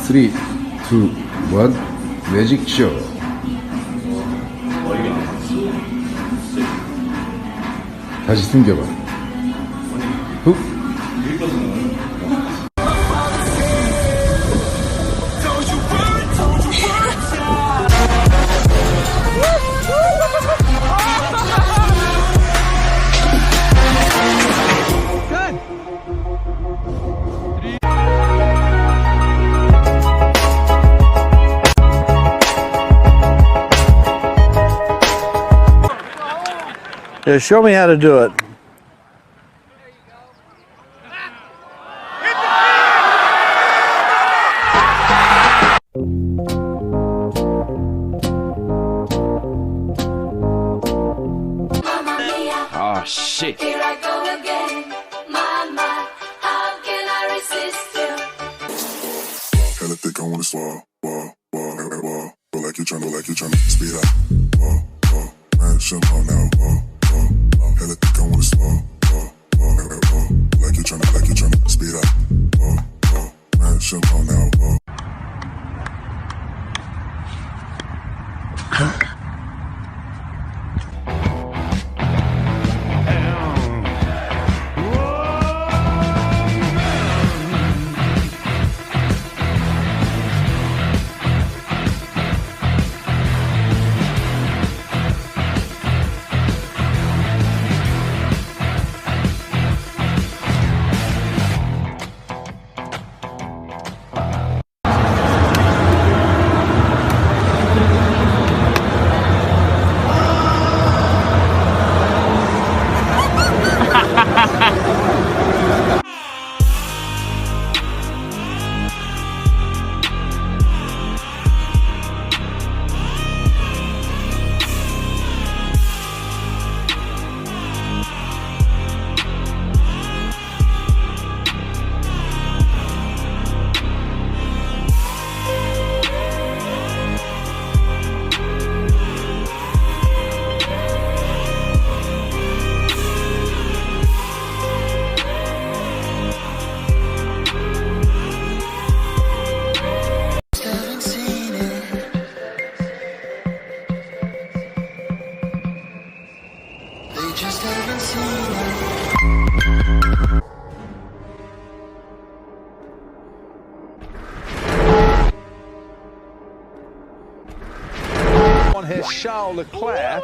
3, 2, 1, 매직 쇼. 다시 숨겨봐. 훅. Yeah, show me how to do it. Oh shit. Here I go again. My, how can I resist you? Hella thick, I wanna swallow, wall. Go like you tryna speed up, wall. Man, shampoo now, wall. Hella thick, I wanna swallow, wall. Like you tryna speed up, wall. Man, shampoo now, wall. Here, Charles Leclerc,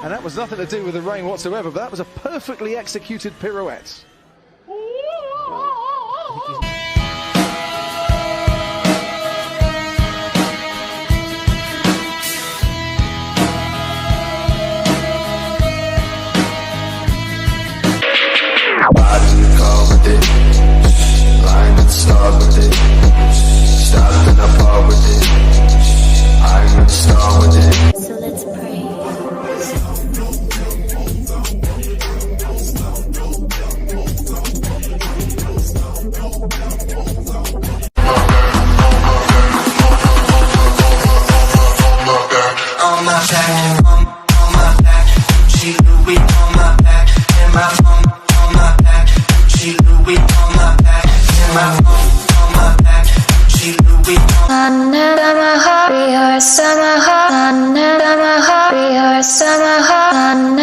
and that was nothing to do with the rain whatsoever, but that was a perfectly executed pirouette. Riding in the car with it, lying at the start with it, stopped in the bar with it, I'm gonna start with it. So let's pray. On my back, Gucci Louis on my back, and my phone on my back, Gucci Louis on my back, and my phone on my back, Gucci Louis on Summer heart, summer heart, summer heart,